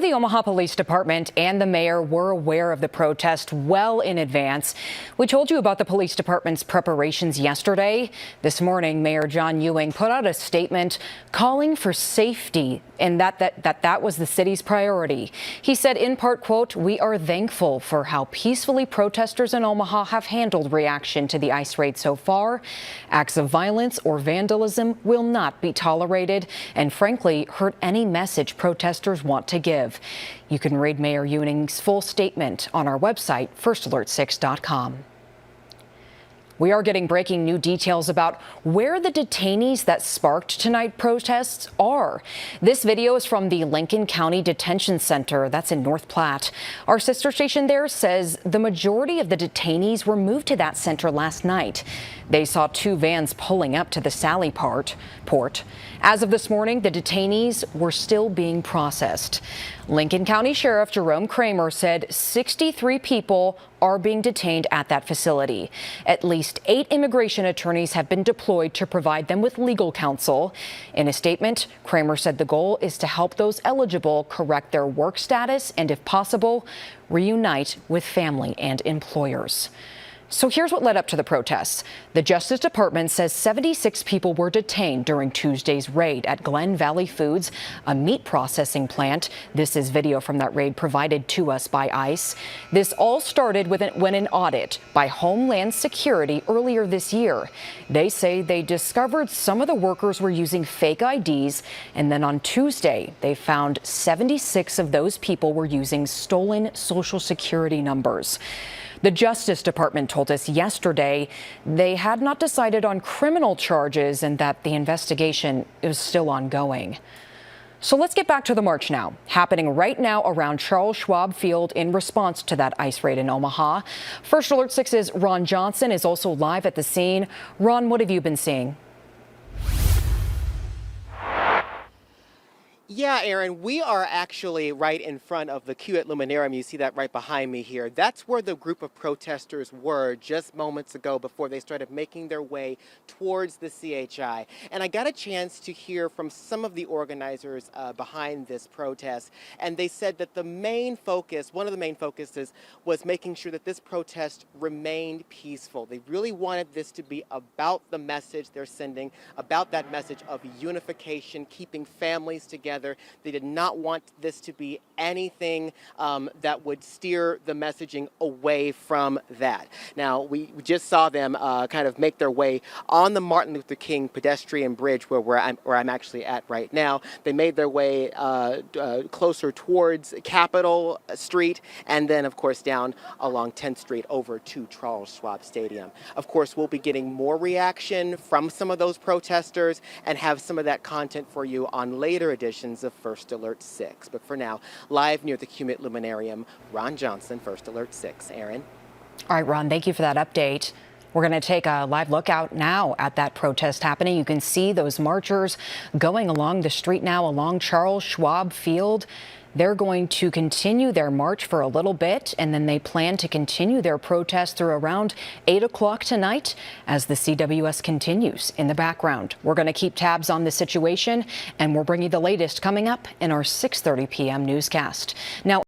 The Omaha Police Department and the mayor were aware of the protest well in advance. We told you about the police department's preparations yesterday. This morning, Mayor John Ewing put out a statement calling for safety and that was the city's priority. He said in part, quote, "We are thankful for how peacefully protesters in Omaha have handled reaction to the ICE raid so far. Acts of violence or vandalism will not be tolerated and frankly hurt any message protesters want to give." You can read Mayor Ewing's full statement on our website, firstalert6.com. We are getting breaking new details about where the detainees that sparked tonight's protests are. This video is from the Lincoln County Detention Center. That's in North Platte. Our sister station there says the majority of the detainees were moved to that center last night. They saw two vans pulling up to the Sally port. As of this morning, the detainees were still being processed. Lincoln County Sheriff Jerome Kramer said 63 people are being detained at that facility. At least 8 immigration attorneys have been deployed to provide them with legal counsel. In a statement, Kramer said the goal is to help those eligible correct their work status and, if possible, reunite with family and employers. So here's what led up to the protests. The Justice Department says 76 people were detained during Tuesday's raid at Glen Valley Foods, a meat processing plant. This is video from that raid provided to us by ICE. This all started when an audit by Homeland Security earlier this year. They say they discovered some of the workers were using fake IDs, and then on Tuesday they found 76 of those people were using stolen Social Security numbers. The Justice Department told us yesterday they had not decided on criminal charges and that the investigation is still ongoing. So let's get back to the march now, happening right now around Charles Schwab Field in response to that ICE raid in Omaha. First Alert 6's Ron Johnson is also live at the scene. Ron, what have you been seeing? Yeah, Aaron, we are actually right in front of the queue at Luminarium. You see that right behind me here. That's where the group of protesters were just moments ago before they started making their way towards the CHI. And I got a chance to hear from some of the organizers behind this protest. And they said that the main focus, one of the main focuses, was making sure that this protest remained peaceful. They really wanted this to be about the message they're sending, about that message of unification, keeping families together. They did not want this to be anything that would steer the messaging away from that. Now, we just saw them kind of make their way on the Martin Luther King pedestrian bridge where I'm actually at right now. They made their way closer towards Capitol Street and then, of course, down along 10th Street over to Charles Schwab Stadium. Of course, we'll be getting more reaction from some of those protesters and have some of that content for you on later editions of First Alert 6. But for now, live near the Qumit Luminarium, Ron Johnson, First Alert 6. Aaron? All right, Ron, thank you for that update. We're going to take a live look out now at that protest happening. You can see those marchers going along the street now along Charles Schwab Field. They're going to continue their march for a little bit, and then they plan to continue their protest through around 8 o'clock tonight as the CWS continues in the background. We're going to keep tabs on the situation, and we'll bring you the latest coming up in our 6:30 p.m. newscast. Now,